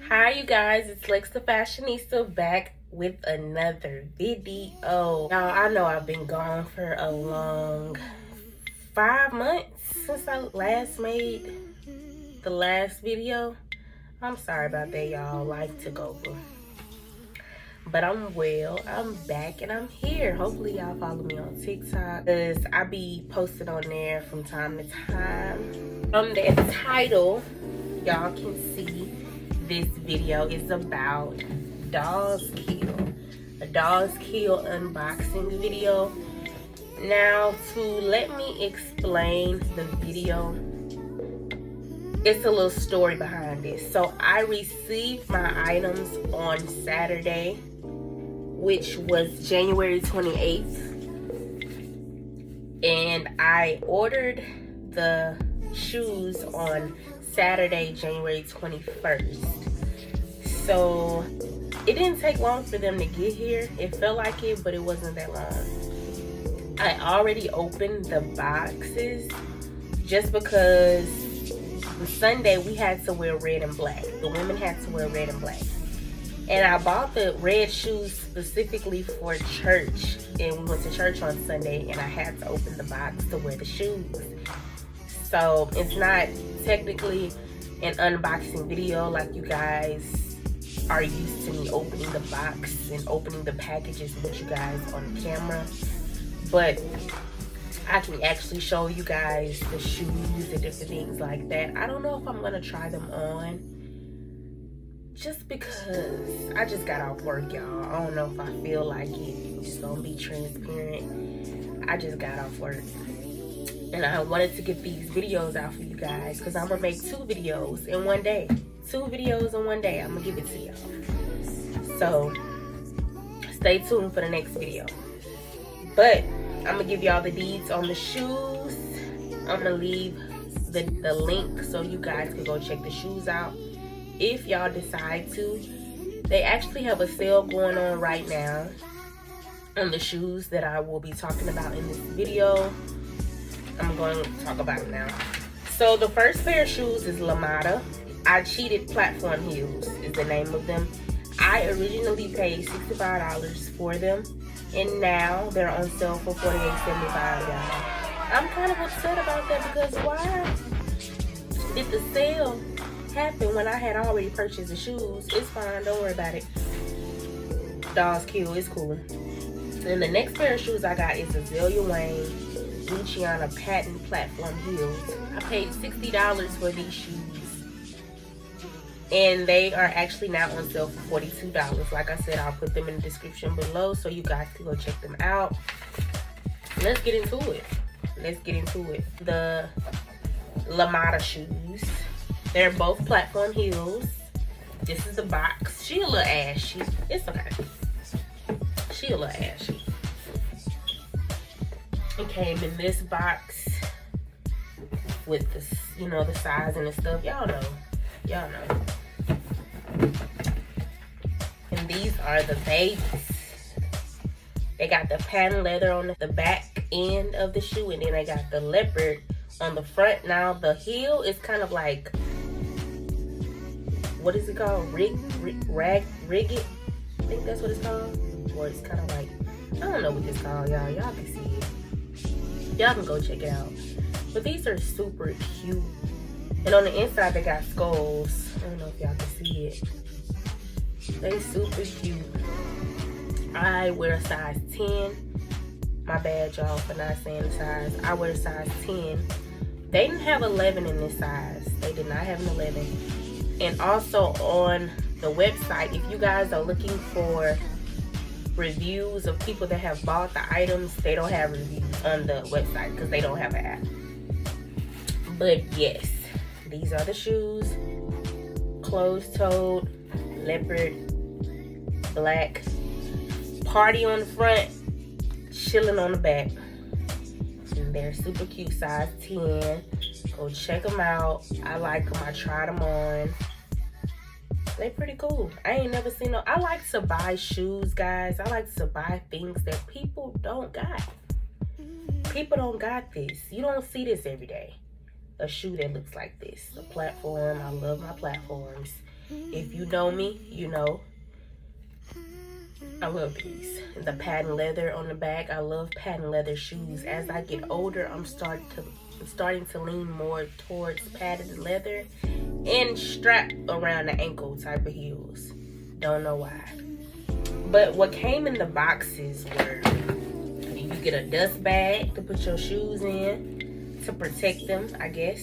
Hi you guys, it's Lex the Fashionista back with another video. Now I know I've been gone for a long 5 months since I last made the last video. I'm sorry about that, y'all. Life took over. But I'm well, I'm back and I'm here. Hopefully y'all follow me on TikTok because I be posting on there from time to time. From the title, y'all can see this video is about Dollskill, a Dollskill unboxing video. Now, to let me explain the video, it's a little story behind this. So I received my items on Saturday, which was January 28th, and I ordered the shoes on Saturday, January 21st. So it didn't take long for them to get here. It felt like it, but it wasn't that long. I already opened the boxes just because on Sunday we had to wear red and black. The women had to wear red and black. And I bought the red shoes specifically for church. And we went to church on Sunday and I had to open the box to wear the shoes. So it's not technically an unboxing video like you guys are used to me opening the box and opening the packages with you guys on camera. But I can actually show you guys the shoes and different things like that. I don't know if I'm gonna try them on just because I just got off work, y'all. I don't know if I feel like it. I'm just gonna be transparent. I just got off work. And I wanted to get these videos out for you guys because I'm going to make 2 videos in one day. 2 videos in one day. I'm going to give it to y'all. So, stay tuned for the next video. But, I'm going to give y'all the deeds on the shoes. I'm going to leave the link so you guys can go check the shoes out if y'all decide to. They actually have a sale going on right now on the shoes that I will be talking about in this video. I'm going to talk about it now. So the first pair of shoes is Leopard. I cheated Platform Heels is the name of them. I originally paid $65 for them, and now they're on sale for $48.75, y'all. I'm kind of upset about that because why did the sale happen when I had already purchased the shoes? It's fine, don't worry about it. Dollskill is cool. And the next pair of shoes I got is Azalea Wayne Luciana Patent Platform Heels. I paid $60 for these shoes, and they are actually now on sale for $42. Like I said, I'll put them in the description below so you guys can go check them out. Let's get into it. The Leopard shoes, they're both platform heels. This is the box. She a little ashy. It's okay. She a little ashy. It came in this box with the, you know, the size and the stuff. Y'all know. And these are the babies. They got the patent leather on the back end of the shoe, and then they got the leopard on the front. Now the heel is kind of like, what is it called? Rig it. I think that's what it's called. Or it's kind of like, I don't know what it's called, y'all. Y'all can see it. Y'all can go check it out. But these are super cute. And on the inside, they got skulls. I don't know if y'all can see it. They super cute. I wear a size 10. My bad, y'all, for not saying the size. I wear a size 10. They didn't have 11 in this size. They did not have an 11. And also on the website, if you guys are looking for reviews of people that have bought the items, they don't have reviews on the website because they don't have an app. But yes, these are the shoes. Closed-toed, leopard, black, party on the front, chilling on the back. And they're super cute, size 10. Go check them out. I like them. I tried them on. They pretty cool. I ain't never seen no. I like to buy shoes, guys. I like to buy things that people don't got. People don't got this. You don't see this every day. A shoe that looks like this. A platform. I love my platforms. If you know me, you know I love these. The patent leather on the back. I love patent leather shoes. As I get older, I'm starting to lean more towards patent leather and strap around the ankle type of heels. Don't know why. But what came in the boxes were, you get a dust bag to put your shoes in to protect them, I guess.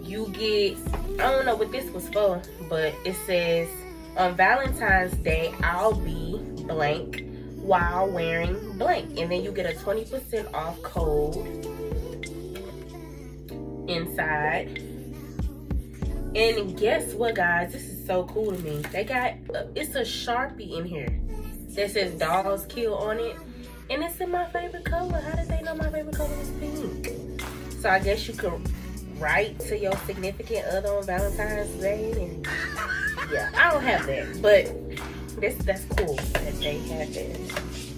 You get, I don't know what this was for, but it says, on Valentine's Day, I'll be blank while wearing blank. And then you get a 20% off code inside. And guess what, guys? This is so cool to me. They got, it's a Sharpie in here that says Dollskill on it. And it's in my favorite color. How did they know my favorite color was pink? So I guess you could write to your significant other on Valentine's Day. And yeah, I don't have that. But that's cool that they have that.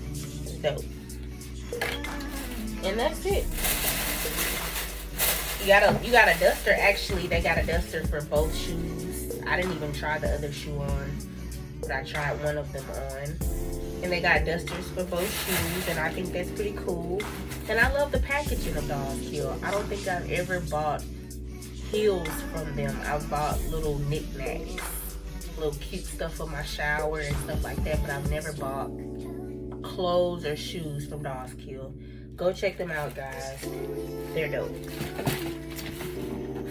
It's dope. And that's it. You got a duster. Actually, they got a duster for both shoes. I didn't even try the other shoe on, but I tried one of them on. And they got dusters for both shoes, and I think that's pretty cool. And I love the packaging of Dollskill. I don't think I've ever bought heels from them. I've bought little knickknacks, little cute stuff for my shower and stuff like that, but I've never bought clothes or shoes from Dollskill. Go check them out, guys. They're dope.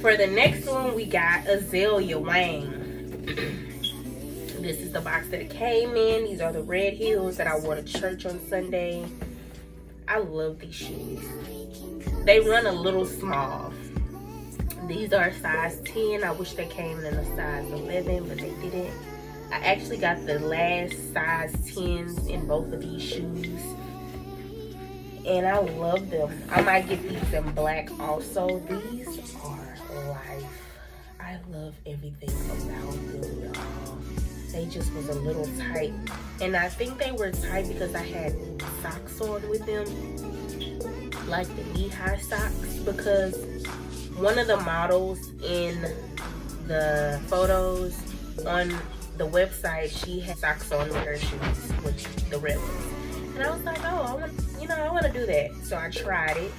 For the next one, we got Azalea Wang. This is the box that it came in. These are the red heels that I wore to church on Sunday. I love these shoes. They run a little small. These are size 10. I wish they came in a size 11, but they didn't. I actually got the last size 10s in both of these shoes. And I love them. I might get these in black also. These are life. I love everything about them, y'all. They just was a little tight. And I think they were tight because I had socks on with them. Like the knee-high socks. Because one of the models in the photos on the website, she had socks on with her shoes, with the red ones. And I was like, oh, I want to do that. So I tried it.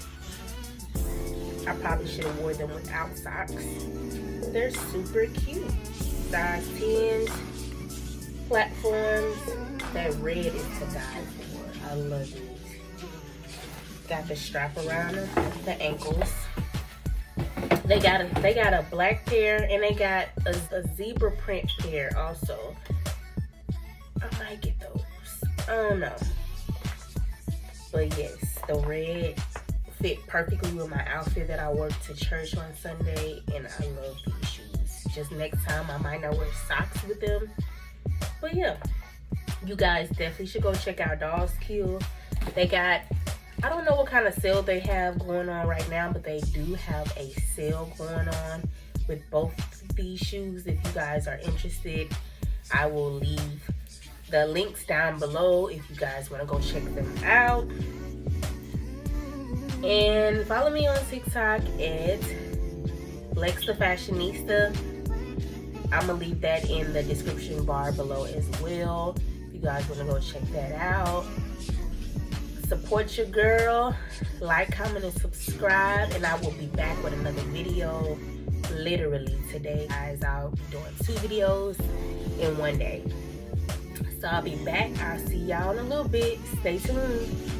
I probably should have wore them without socks. They're super cute. Size 10s, platforms. That red is to die for. I love these. Got the strap around them, the ankles. They got a black pair, and they got a zebra print pair also. I might get those. I don't know. But yes, the red fit perfectly with my outfit that I wore to church on Sunday, and I love these shoes. Just next time, I might not wear socks with them. But yeah, you guys definitely should go check out Dollskill. They got, I don't know what kind of sale they have going on right now, but they do have a sale going on with both these shoes. If you guys are interested, I will leave the links down below if you guys want to go check them out. And follow me on TikTok at Lex the Fashionista. I'm gonna leave that in the description bar below as well. If you guys want to go check that out. Support your girl. Like, comment, and subscribe. And I will be back with another video literally today, guys. I'll be doing 2 videos in one day. So I'll be back. I'll see y'all in a little bit. Stay tuned.